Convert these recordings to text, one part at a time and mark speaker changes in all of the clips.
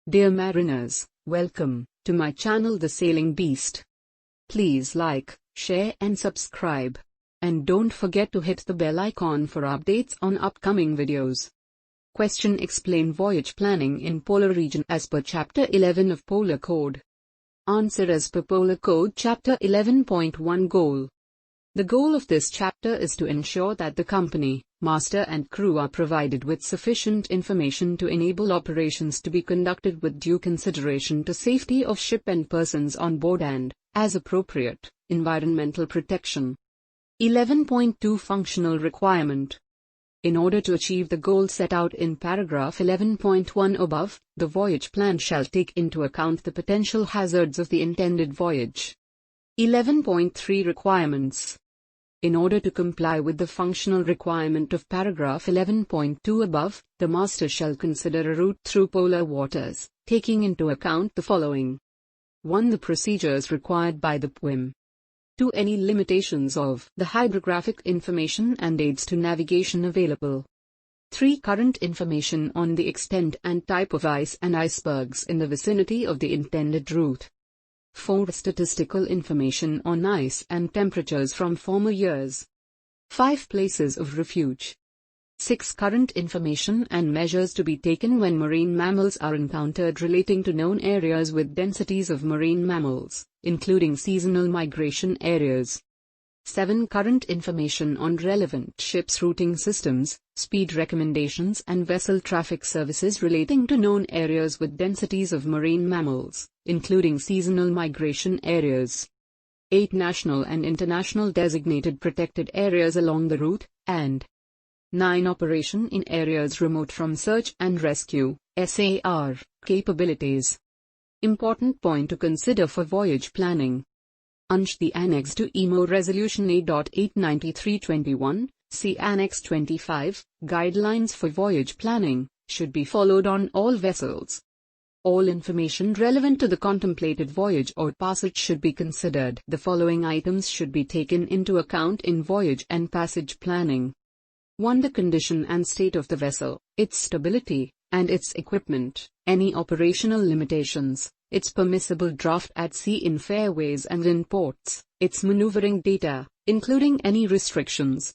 Speaker 1: Dear mariners, welcome to my channel The Sailing Beast. Please like, share and subscribe. And don't forget to hit the bell icon for updates on upcoming videos. Question: explain voyage planning in polar region as per Chapter 11 of Polar Code. Answer: as per Polar Code Chapter 11.1 Goal. The goal of this chapter is to ensure that the company, master and crew are provided with sufficient information to enable operations to be conducted with due consideration to safety of ship and persons on board and, as appropriate, environmental protection. 11.2 Functional requirement. In order to achieve the goal set out in paragraph 11.1 above, the voyage plan shall take into account the potential hazards of the intended voyage. 11.3 Requirements. In order to comply with the functional requirement of paragraph 11.2 above, the master shall consider a route through polar waters, taking into account the following. 1. The procedures required by the POEM. 2. Any limitations of the hydrographic information and aids to navigation available. 3. Current information on the extent and type of ice and icebergs in the vicinity of the intended route. 4. Statistical information on ice and temperatures from former years. 5. Places of refuge. 6. Current information and measures to be taken when marine mammals are encountered relating to known areas with densities of marine mammals, including seasonal migration areas. 7. Current information on relevant ships' routing systems, speed recommendations and vessel traffic services relating to known areas with densities of marine mammals, including seasonal migration areas. 8. National and international designated protected areas along the route, and 9. Operation in areas remote from search and rescue, SAR, capabilities. Important point to consider for voyage planning. The Annex to IMO Resolution A.893/21, see Annex 25, Guidelines for Voyage Planning, should be followed on all vessels. All information relevant to the contemplated voyage or passage should be considered. The following items should be taken into account in voyage and passage planning. 1. The condition and state of the vessel, its stability, and its equipment, any operational limitations, its permissible draft at sea in fairways and in ports, its maneuvering data, including any restrictions.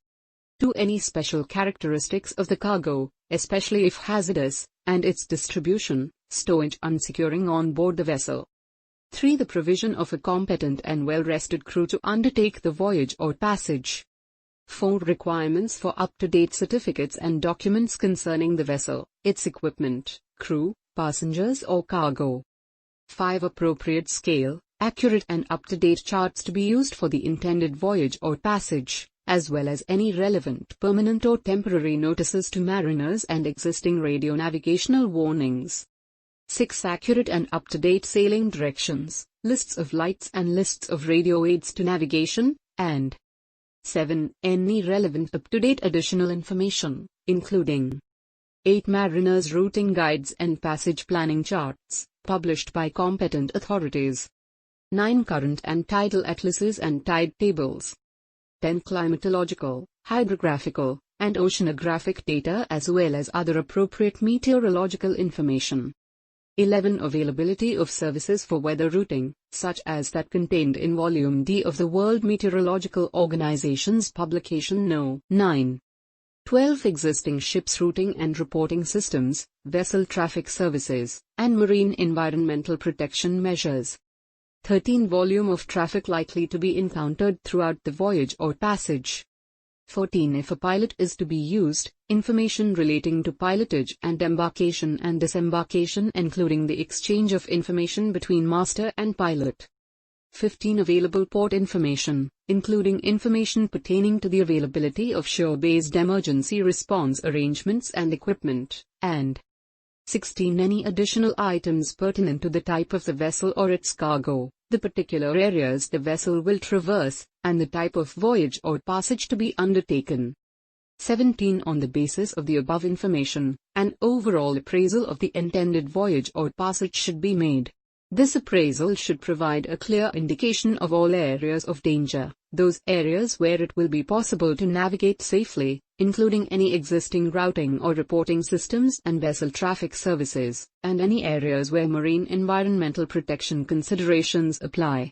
Speaker 1: 2. Any special characteristics of the cargo, especially if hazardous, and its distribution, stowage and securing on board the vessel. 3. The provision of a competent and well-rested crew to undertake the voyage or passage. 4. Requirements for up-to-date certificates and documents concerning the vessel, its equipment, crew, passengers or cargo. 5. Appropriate scale, accurate and up-to-date charts to be used for the intended voyage or passage, as well as any relevant permanent or temporary notices to mariners and existing radio navigational warnings. 6. Accurate and up-to-date sailing directions, lists of lights and lists of radio aids to navigation, and 7. Any relevant up-to-date additional information, including 8. Mariners' routing guides and passage planning charts, published by competent authorities. 9. Current and tidal atlases and tide tables. 10. Climatological, hydrographical, and oceanographic data as well as other appropriate meteorological information. 11. Availability of services for weather routing, such as that contained in Volume D of the World Meteorological Organization's publication No. 9. 12. Existing ships' routing and reporting systems, vessel traffic services, and marine environmental protection measures. 13. Volume of traffic likely to be encountered throughout the voyage or passage. 14. If a pilot is to be used, information relating to pilotage and embarkation and disembarkation including the exchange of information between master and pilot. 15. Available port information, including information pertaining to the availability of shore-based emergency response arrangements and equipment, and 16. Any additional items pertinent to the type of the vessel or its cargo, the particular areas the vessel will traverse, and the type of voyage or passage to be undertaken. 17. On the basis of the above information, an overall appraisal of the intended voyage or passage should be made. This appraisal should provide a clear indication of all areas of danger, those areas where it will be possible to navigate safely, including any existing routing or reporting systems and vessel traffic services, and any areas where marine environmental protection considerations apply.